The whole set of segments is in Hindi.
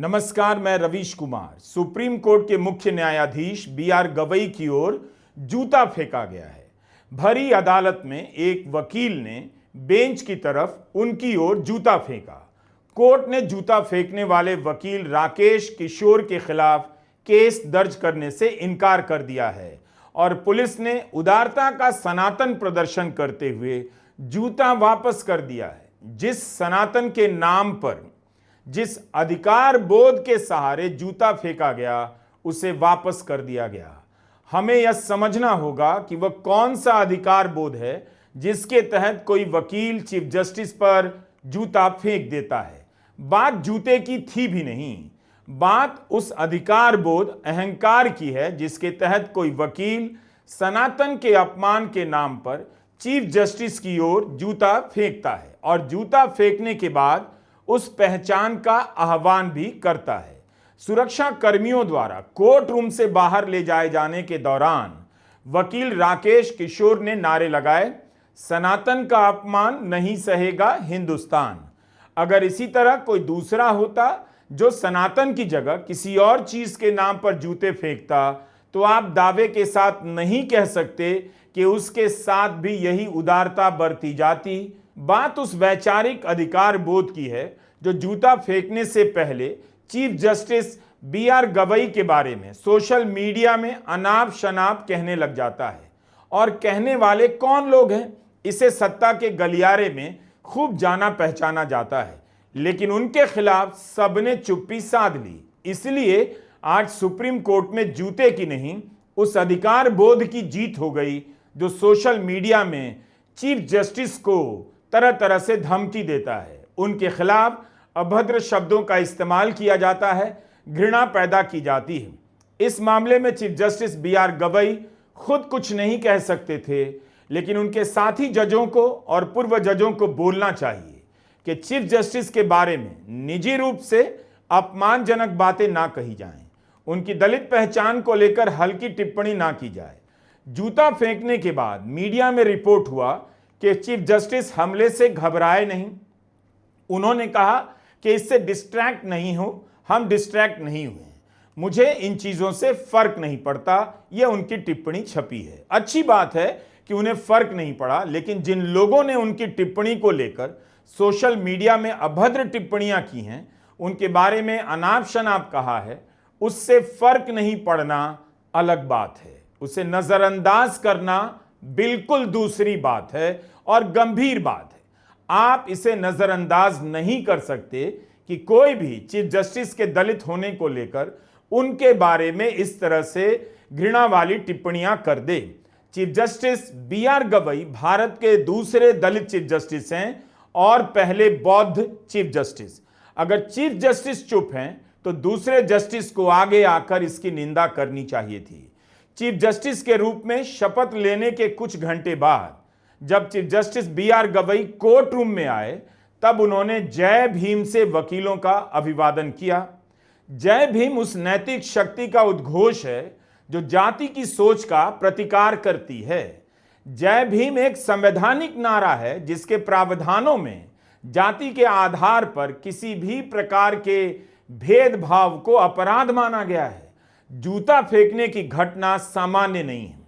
नमस्कार, मैं रवीश कुमार। सुप्रीम कोर्ट के मुख्य न्यायाधीश बी.आर. गवई की ओर जूता फेंका गया है। भरी अदालत में एक वकील ने बेंच की तरफ उनकी ओर जूता फेंका। कोर्ट ने जूता फेंकने वाले वकील राकेश किशोर के खिलाफ केस दर्ज करने से इनकार कर दिया है और पुलिस ने उदारता का सनातन प्रदर्शन करते हुए जूता वापस कर दिया है। जिस सनातन के नाम पर, जिस अधिकार बोध के सहारे जूता फेंका गया, उसे वापस कर दिया गया। हमें यह समझना होगा कि वह कौन सा अधिकार बोध है जिसके तहत कोई वकील चीफ जस्टिस पर जूता फेंक देता है। बात जूते की थी भी नहीं, बात उस अधिकार बोध, अहंकार की है जिसके तहत कोई वकील सनातन के अपमान के नाम पर चीफ जस्टिस की ओर जूता फेंकता है और जूता फेंकने के बाद उस पहचान का आह्वान भी करता है। सुरक्षा कर्मियों द्वारा कोर्ट रूम से बाहर ले जाए जाने के दौरान वकील राकेश किशोर ने नारे लगाए, सनातन का अपमान नहीं सहेगा हिंदुस्तान। अगर इसी तरह कोई दूसरा होता जो सनातन की जगह किसी और चीज के नाम पर जूते फेंकता, तो आप दावे के साथ नहीं कह सकते कि उसके साथ भी यही उदारता बरती जाती। बात उस वैचारिक अधिकार बोध की है जो जूता फेंकने से पहले चीफ जस्टिस बी.आर. गवई के बारे में सोशल मीडिया में अनाप शनाप कहने लग जाता है। और कहने वाले कौन लोग हैं, इसे सत्ता के गलियारे में खूब जाना पहचाना जाता है, लेकिन उनके खिलाफ सबने चुप्पी साध ली। इसलिए आज सुप्रीम कोर्ट में जूते की नहीं, उस अधिकार बोध की जीत हो गई जो सोशल मीडिया में चीफ जस्टिस को तरह तरह से धमकी देता है। उनके खिलाफ अभद्र शब्दों का इस्तेमाल किया जाता है, घृणा पैदा की जाती है। इस मामले में चीफ जस्टिस बी.आर. गवई खुद कुछ नहीं कह सकते थे, लेकिन उनके साथी जजों को और पूर्व जजों को बोलना चाहिए कि चीफ जस्टिस के बारे में निजी रूप से अपमानजनक बातें ना कही जाएं, उनकी दलित पहचान को लेकर हल्की टिप्पणी ना की जाए। जूता फेंकने के बाद मीडिया में रिपोर्ट हुआ कि चीफ जस्टिस हमले से घबराए नहीं। उन्होंने कहा कि इससे डिस्ट्रैक्ट नहीं हो, हम डिस्ट्रैक्ट नहीं हुए, मुझे इन चीजों से फर्क नहीं पड़ता। यह उनकी टिप्पणी छपी है। अच्छी बात है कि उन्हें फर्क नहीं पड़ा, लेकिन जिन लोगों ने उनकी टिप्पणी को लेकर सोशल मीडिया में अभद्र टिप्पणियां की हैं, उनके बारे में अनाप शनाप कहा है, उससे फर्क नहीं पड़ना अलग बात है। उसे नजरअंदाज करना बिल्कुल दूसरी बात है और गंभीर बात है। आप इसे नजरअंदाज नहीं कर सकते कि कोई भी चीफ जस्टिस के दलित होने को लेकर उनके बारे में इस तरह से घृणा वाली टिप्पणियां कर दे। Chief justice B R. Gavai Bharat के दूसरे दलित चीफ जस्टिस हैं और पहले बौद्ध चीफ जस्टिस। अगर चीफ जस्टिस चुप हैं तो दूसरे जस्टिस को आगे आकर इसकी निंदा करनी चाहिए थी। चीफ जस्टिस के रूप में शपथ लेने के कुछ घंटे बाद जब chief justice B R. Gavai court room में आए, तब उन्होंने जय भीम से वकीलों का अभिवादन किया। जय भीम उस नैतिक शक्ति का उद्घोष है जो जाति की सोच का प्रतिकार करती है। जय भीम एक संवैधानिक नारा है जिसके प्रावधानों में जाति के आधार पर किसी भी प्रकार के भेदभाव को अपराध माना गया है। जूता फेंकने की घटना सामान्य नहीं है।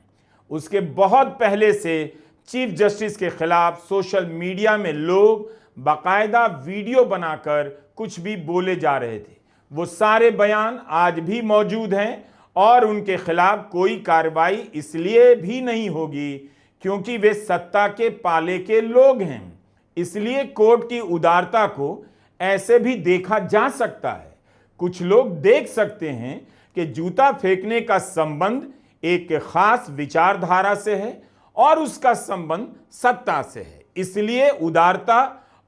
उसके बहुत पहले से चीफ जस्टिस के खिलाफ सोशल मीडिया में लोग बाकायदा वीडियो बनाकर कुछ भी बोले जा रहे थे। वो सारे बयान आज भी मौजूद हैं और उनके खिलाफ कोई कार्रवाई इसलिए भी नहीं होगी क्योंकि वे सत्ता के पाले के लोग हैं। इसलिए कोर्ट की उदारता को ऐसे भी देखा जा सकता है। कुछ लोग देख सकते हैं कि जूता फेंकने का संबंध एक खास विचारधारा से है और उसका संबंध सत्ता से है, इसलिए उदारता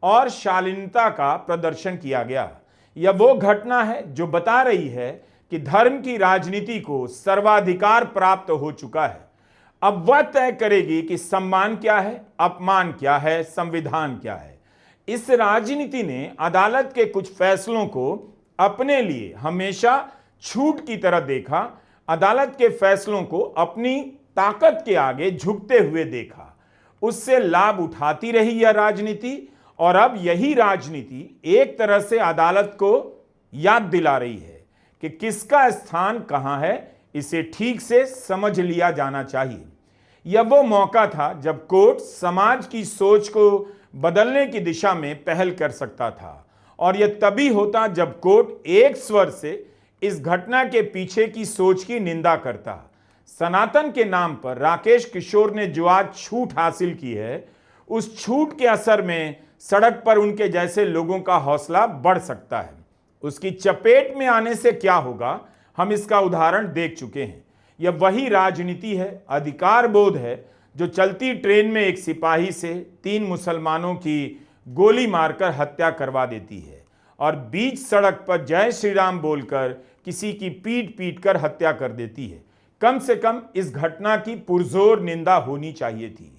और शालीनता का प्रदर्शन किया गया। यह वो घटना है जो बता रही है कि धर्म की राजनीति को सर्वाधिकार प्राप्त हो चुका है। अब वह तय करेगी कि सम्मान क्या है, अपमान क्या है, संविधान क्या है। इस राजनीति ने अदालत के कुछ फैसलों को अपने लिए हमेशा छूट की तरह देखा, अदालत के फैसलों को अपनी ताकत के आगे झुकते हुए देखा। उससे लाभ उठाती रही यह राजनीति और अब यही राजनीति एक तरह से अदालत को याद दिला रही है कि किसका स्थान कहां है, इसे ठीक से समझ लिया जाना चाहिए। यह वो मौका था जब कोर्ट समाज की सोच को बदलने की दिशा में पहल कर सकता था, और यह तभी होता जब कोर्ट एक स्वर से इस घटना के पीछे की सोच की निंदा करता। सनातन के नाम पर राकेश किशोर ने जो आज छूट हासिल की है, उस छूट के असर में सड़क पर उनके जैसे लोगों का हौसला बढ़ सकता है। उसकी चपेट में आने से क्या होगा, हम इसका उदाहरण देख चुके हैं। यह वही राजनीति है, अधिकार बोध है, जो चलती ट्रेन में एक सिपाही से 3 मुसलमानों की गोली मारकर हत्या करवा देती है और बीच सड़क पर जय श्री राम बोलकर किसी की पीट पीट कर हत्या कर देती है। कम से कम इस घटना की पुरजोर निंदा होनी चाहिए थी।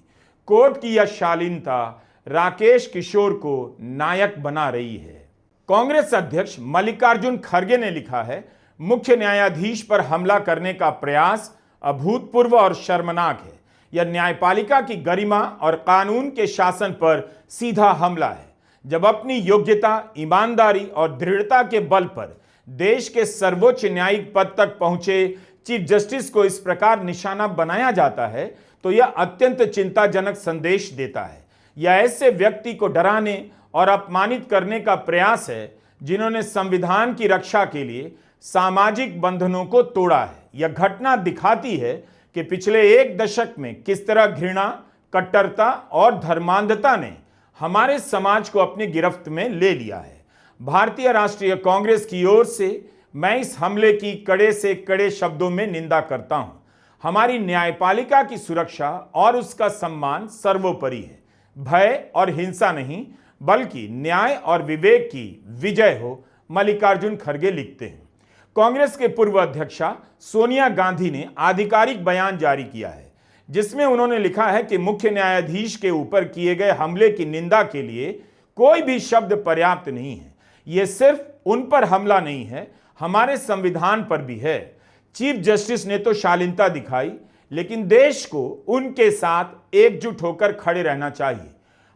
कोर्ट की यह शालीनता राकेश किशोर को नायक बना रही है। कांग्रेस अध्यक्ष मल्लिकार्जुन खड़गे ने लिखा है, मुख्य न्यायाधीश पर हमला करने का प्रयास अभूतपूर्व और शर्मनाक है। यह न्यायपालिका की गरिमा और कानून के शासन पर सीधा हमला है। जब अपनी योग्यता, ईमानदारी और दृढ़ता के बल पर देश के सर्वोच्च न्यायिक पद तक पहुंचे चीफ जस्टिस को इस प्रकार निशाना बनाया जाता है, तो यह अत्यंत चिंताजनक संदेश देता है। यह ऐसे व्यक्ति को डराने और अपमानित करने का प्रयास है जिन्होंने संविधान की रक्षा के लिए सामाजिक बंधनों को तोड़ा है। यह घटना दिखाती है कि पिछले 1 दशक में किस तरह घृणा, कट्टरता और धर्मांधता ने हमारे समाज को अपनी गिरफ्त में ले लिया है। भारतीय राष्ट्रीय कांग्रेस की ओर से मैं इस हमले की कड़े से कड़े शब्दों में निंदा करता हूं। हमारी न्यायपालिका की सुरक्षा और उसका सम्मान सर्वोपरि है। भय और हिंसा नहीं, बल्कि न्याय और विवेक की विजय हो, मल्लिकार्जुन खड़गे लिखते हैं। कांग्रेस के पूर्व अध्यक्षा सोनिया गांधी ने आधिकारिक बयान जारी किया है, जिसमें उन्होंने लिखा है कि मुख्य न्यायाधीश के ऊपर किए गए हमले की निंदा के लिए कोई भी शब्द पर्याप्त नहीं है। यह सिर्फ उन पर हमला नहीं है, हमारे संविधान पर भी है। चीफ जस्टिस ने तो शालीनता दिखाई, लेकिन देश को उनके साथ एकजुट होकर खड़े रहना चाहिए।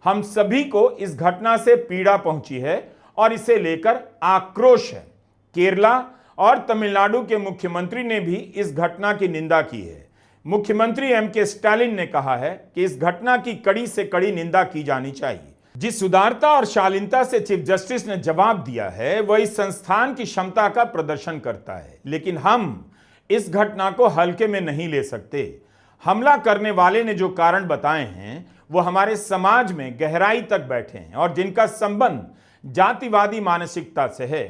हम सभी को इस घटना से पीड़ा पहुंची है और इसे लेकर आक्रोश है। केरला और तमिलनाडु के मुख्यमंत्री ने भी इस घटना की निंदा की है। मुख्यमंत्री एम.के. स्टालिन ने कहा है कि इस घटना की कड़ी से कड़ी निंदा की जानी चाहिए। जिस उदारता और शालीनता से चीफ जस्टिस ने जवाब दिया है, वह इस संस्थान की क्षमता का प्रदर्शन करता है। लेकिन हम इस घटना को हल्के में नहीं ले सकते। हमला करने वाले ने जो कारण बताए हैं, वो हमारे समाज में गहराई तक बैठे हैं और जिनका संबंध जातिवादी मानसिकता से है।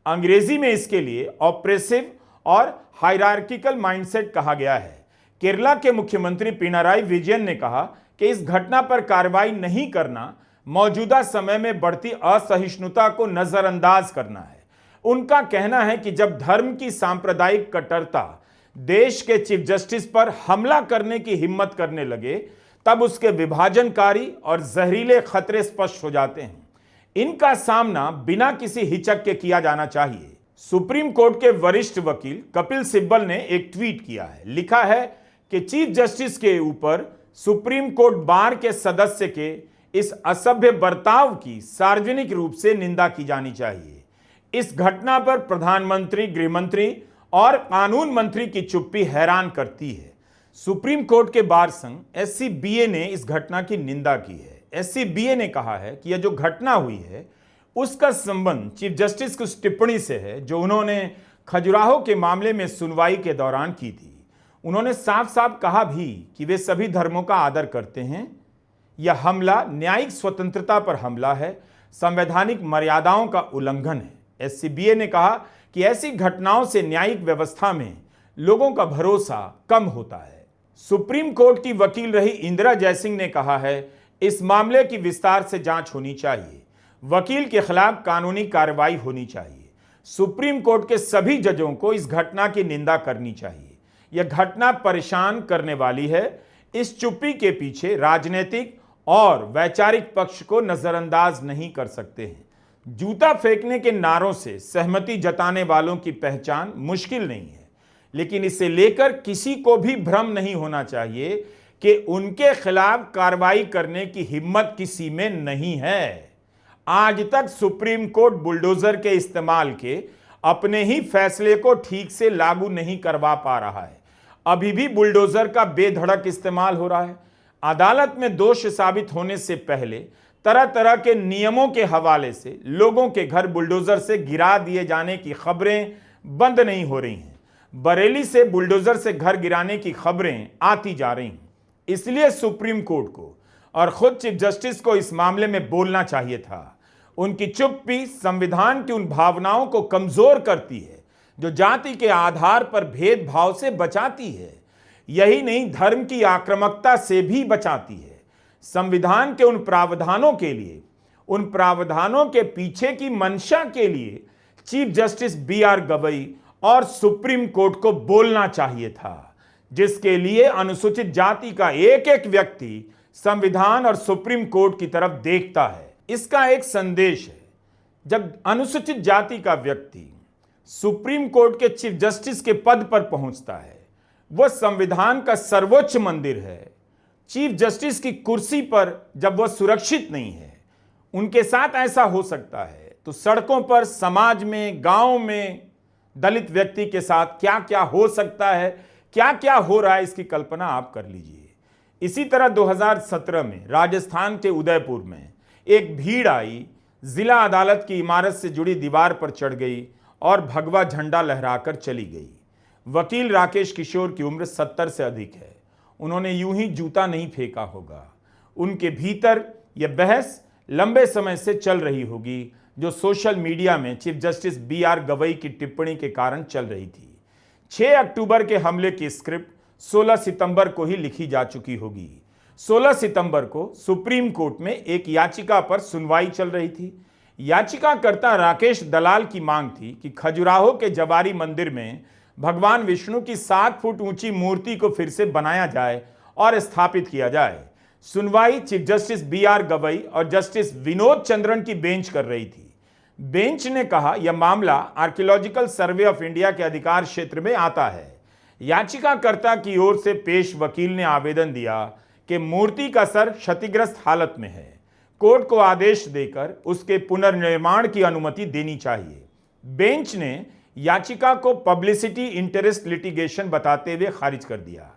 अंग्रेजी में इसके लिए ऑप्रेसिव और हायरार्किकल माइंडसेट कहा गया है। केरला के मुख्यमंत्री पिनाराई विजयन ने कहा कि इस घटना पर कार्रवाई नहीं करना मौजूदा समय में बढ़ती असहिष्णुता को नजरअंदाज करना है। उनका कहना है कि जब धर्म की सांप्रदायिक कट्टरता देश के चीफ जस्टिस पर हमला करने की हिम्मत करने लगे, तब उसके विभाजनकारी और जहरीले खतरे स्पष्ट हो जाते हैं। इनका सामना बिना किसी हिचक के किया जाना चाहिए। सुप्रीम कोर्ट के वरिष्ठ वकील कपिल सिब्बल ने एक ट्वीट किया है। लिखा है कि चीफ जस्टिस के ऊपर सुप्रीम कोर्ट बार के सदस्य के इस असभ्य बर्ताव की सार्वजनिक रूप से निंदा की जानी चाहिए। इस घटना पर प्रधानमंत्री, गृहमंत्री और कानून मंत्री की चुप्पी हैरान करती है। सुप्रीम कोर्ट के बार संघ SCBA ने इस घटना की निंदा की है। SCBA ने कहा है कि यह जो घटना हुई है, उसका संबंध चीफ जस्टिस की उस टिप्पणी से है जो उन्होंने खजुराहो के मामले में सुनवाई के दौरान की थी। उन्होंने साफ साफ कहा भी कि वे सभी धर्मों का आदर करते हैं। यह हमला न्यायिक स्वतंत्रता पर हमला है, संवैधानिक मर्यादाओं का उल्लंघन है। SCBA ने कहा कि ऐसी घटनाओं से न्यायिक व्यवस्था में लोगों का भरोसा कम होता है। सुप्रीम कोर्ट की वकील रही इंदिरा जयसिंह ने कहा है, इस मामले की विस्तार से जांच होनी चाहिए। वकील के खिलाफ कानूनी कार्रवाई होनी चाहिए। सुप्रीम कोर्ट के सभी जजों को इस घटना की निंदा करनी चाहिए। यह घटना परेशान करने वाली है। इस चुप्पी के पीछे राजनीतिक और वैचारिक पक्ष को नजरअंदाज नहीं कर सकते हैं। जूता फेंकने के नारों से सहमति जताने वालों की पहचान मुश्किल नहीं है, लेकिन इसे लेकर किसी को भी भ्रम नहीं होना चाहिए कि उनके खिलाफ कार्रवाई करने की हिम्मत किसी में नहीं है। आज तक सुप्रीम कोर्ट बुलडोजर के इस्तेमाल के अपने ही फैसले को ठीक से लागू नहीं करवा पा रहा है। अभी भी बुलडोजर का बेधड़क इस्तेमाल हो रहा है। अदालत में दोष साबित होने से पहले तरह तरह के नियमों के हवाले से लोगों के घर बुलडोजर से गिरा दिए जाने की खबरें बंद नहीं हो रही हैं। बरेली से बुलडोजर से घर गिराने की खबरें आती जा रही हैं। इसलिए सुप्रीम कोर्ट को और खुद चीफ जस्टिस को इस मामले में बोलना चाहिए था। उनकी चुप्पी संविधान की उन भावनाओं को कमजोर करती है जो जाति के आधार पर भेदभाव से बचाती है। यही नहीं, धर्म की आक्रामकता से भी बचाती है। संविधान के उन प्रावधानों के लिए, उन प्रावधानों के पीछे की मंशा के लिए चीफ जस्टिस बी.आर. गवई और सुप्रीम कोर्ट को बोलना चाहिए था, जिसके लिए अनुसूचित जाति का एक एक व्यक्ति संविधान और सुप्रीम कोर्ट की तरफ देखता है। इसका एक संदेश है। जब अनुसूचित जाति का व्यक्ति सुप्रीम कोर्ट के चीफ जस्टिस के पद पर पहुंचता है, वह संविधान का सर्वोच्च मंदिर है। चीफ जस्टिस की कुर्सी पर जब वह सुरक्षित नहीं है, उनके साथ ऐसा हो सकता है, तो सड़कों पर, समाज में, गांव में दलित व्यक्ति के साथ क्या क्या हो सकता है, क्या क्या हो रहा है, इसकी कल्पना आप कर लीजिए। इसी तरह 2017 में राजस्थान के उदयपुर में एक भीड़ आई, जिला अदालत की इमारत से जुड़ी दीवार पर चढ़ गई और भगवा झंडा लहराकर चली गई। वकील राकेश किशोर की उम्र 70 से अधिक है। उन्होंने यूं ही जूता नहीं फेंका होगा। उनके भीतर यह बहस लंबे समय से चल रही होगी, जो सोशल मीडिया में चीफ जस्टिस बी.आर. गवई की टिप्पणी के कारण चल रही थी। 6 अक्टूबर के हमले की स्क्रिप्ट 16 सितंबर को ही लिखी जा चुकी होगी। 16 सितंबर को सुप्रीम कोर्ट में एक याचिका पर सुनवाई चल रही थी। याचिकाकर्ता राकेश दलाल की मांग थी कि खजुराहो के जवारी मंदिर में भगवान विष्णु की 7 फुट ऊंची मूर्ति को फिर से बनाया जाए और स्थापित किया जाए। सुनवाई चीफ जस्टिस बी.आर. गवई और जस्टिस विनोद चंद्रन की बेंच कर रही थी। बेंच ने कहा, यह मामला आर्कियोलॉजिकल सर्वे ऑफ इंडिया के अधिकार क्षेत्र में आता है। याचिकाकर्ता की ओर से पेश वकील ने आवेदन दिया कि मूर्ति का सर क्षतिग्रस्त हालत में है। कोर्ट को आदेश देकर उसके पुनर्निर्माण की अनुमति देनी चाहिए। बेंच ने याचिका को पब्लिसिटी इंटरेस्ट लिटिगेशन बताते हुए खारिज कर दिया।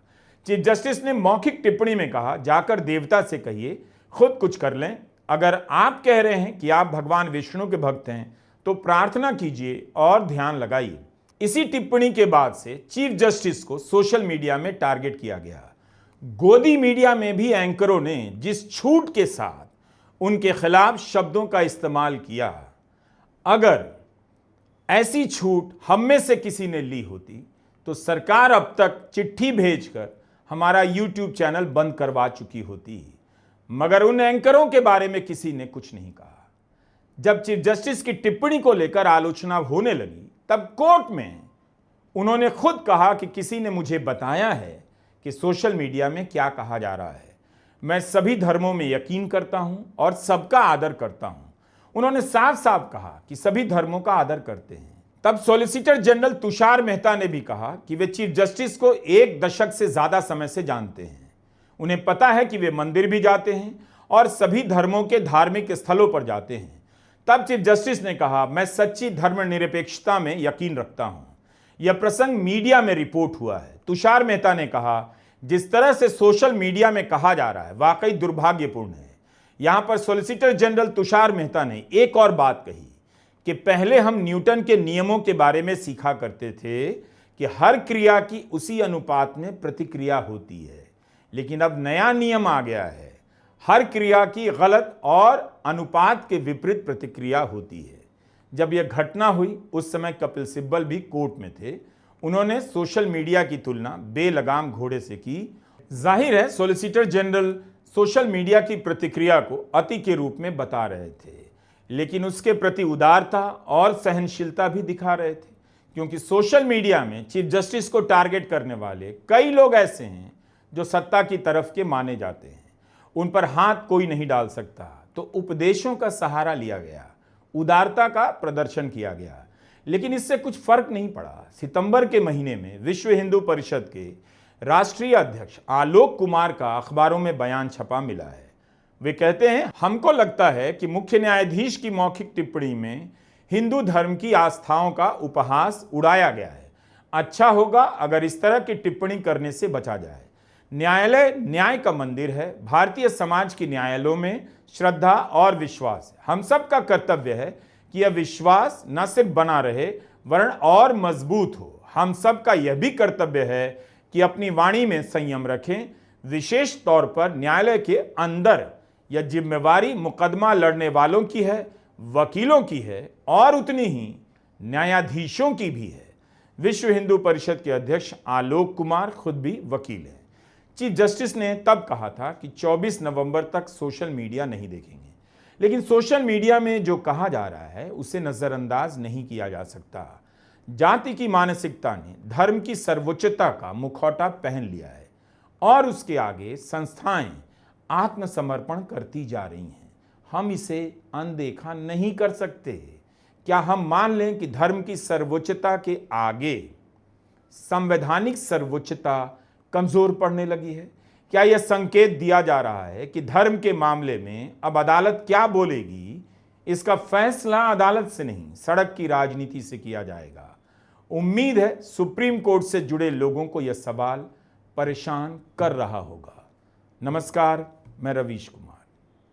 चीफ जस्टिस ने मौखिक टिप्पणी में कहा, जाकर देवता से कहिए खुद कुछ कर लें। अगर आप कह रहे हैं कि आप भगवान विष्णु के भक्त हैं, तो प्रार्थना कीजिए और ध्यान लगाइए। इसी टिप्पणी के बाद से चीफ जस्टिस को सोशल मीडिया में टारगेट किया गया। गोदी मीडिया में भी एंकरों ने जिस छूट के साथ उनके खिलाफ शब्दों का इस्तेमाल किया, अगर ऐसी छूट हम में से किसी ने ली होती तो सरकार अब तक चिट्ठी भेजकर हमारा यूट्यूब चैनल बंद करवा चुकी होती। मगर उन एंकरों के बारे में किसी ने कुछ नहीं कहा। जब चीफ जस्टिस की टिप्पणी को लेकर आलोचना होने लगी, तब कोर्ट में उन्होंने खुद कहा कि किसी ने मुझे बताया है कि सोशल मीडिया में क्या कहा जा रहा है। मैं सभी धर्मों में यकीन करता हूं और सबका आदर करता हूं। उन्होंने साफ साफ कहा कि सभी धर्मों का आदर करते हैं। तब सॉलिसिटर जनरल तुषार मेहता ने भी कहा कि वे चीफ जस्टिस को 1 दशक से ज्यादा समय से जानते हैं। उन्हें पता है कि वे मंदिर भी जाते हैं और सभी धर्मों के धार्मिक स्थलों पर जाते हैं। तब चीफ जस्टिस ने कहा, मैं सच्ची धर्मनिरपेक्षता में यकीन रखता हूं। यह प्रसंग मीडिया में रिपोर्ट हुआ है। तुषार मेहता ने कहा, जिस तरह से सोशल मीडिया में कहा जा रहा है वाकई दुर्भाग्यपूर्ण है। यहां पर सॉलिसिटर जनरल तुषार मेहता ने एक और बात कही कि पहले हम न्यूटन के नियमों के बारे में सीखा करते थे कि हर क्रिया की उसी अनुपात में प्रतिक्रिया होती है, लेकिन अब नया नियम आ गया है, हर क्रिया की गलत और अनुपात के विपरीत प्रतिक्रिया होती है। जब यह घटना हुई उस समय कपिल सिब्बल भी कोर्ट में थे। उन्होंने सोशल मीडिया की तुलना बेलगाम घोड़े से की। जाहिर है सॉलिसिटर जनरल सोशल मीडिया की प्रतिक्रिया को अति के रूप में बता रहे थे, लेकिन उसके प्रति उदारता और सहनशीलता भी दिखा रहे थे, क्योंकि सोशल मीडिया में चीफ जस्टिस को टारगेट करने वाले कई लोग ऐसे हैं जो सत्ता की तरफ के माने जाते हैं। उन पर हाथ कोई नहीं डाल सकता, तो उपदेशों का सहारा लिया गया, उदारता का प्रदर्शन किया गया, लेकिन इससे कुछ फर्क नहीं पड़ा। सितंबर के महीने में विश्व हिंदू परिषद के राष्ट्रीय अध्यक्ष आलोक कुमार का अखबारों में बयान छपा मिला है। वे कहते हैं, हमको लगता है कि मुख्य न्यायाधीश की मौखिक टिप्पणी में हिंदू धर्म की आस्थाओं का उपहास उड़ाया गया है। अच्छा होगा अगर इस तरह की टिप्पणी करने से बचा जाए। न्यायालय न्याय का मंदिर है। भारतीय समाज के न्यायालयों में श्रद्धा और विश्वास है। हम सब का कर्तव्य है कि यह विश्वास न सिर्फ बना रहे वरन और मजबूत हो। हम सब का यह भी कर्तव्य है कि अपनी वाणी में संयम रखें। विशेष तौर पर न्यायालय के अंदर यह जिम्मेवारी मुकदमा लड़ने वालों की है, वकीलों की है और उतनी ही न्यायाधीशों की भी है। विश्व हिंदू परिषद के अध्यक्ष आलोक कुमार खुद भी वकील हैं। चीफ जस्टिस ने तब कहा था कि 24 नवंबर तक सोशल मीडिया नहीं देखेंगे, लेकिन सोशल मीडिया में जो कहा जा रहा है उसे नजरअंदाज नहीं किया जा सकता। जाति की मानसिकता ने धर्म की सर्वोच्चता का मुखौटा पहन लिया है और उसके आगे संस्थाएं आत्मसमर्पण करती जा रही हैं। हम इसे अनदेखा नहीं कर सकते। क्या हम मान लें कि धर्म की सर्वोच्चता के आगे संवैधानिक सर्वोच्चता कमजोर पड़ने लगी है? क्या यह संकेत दिया जा रहा है कि धर्म के मामले में अब अदालत क्या बोलेगी, इसका फैसला अदालत से नहीं सड़क की राजनीति से किया जाएगा? उम्मीद है सुप्रीम कोर्ट से जुड़े लोगों को यह सवाल परेशान कर रहा होगा। नमस्कार, मैं रवीश कुमार।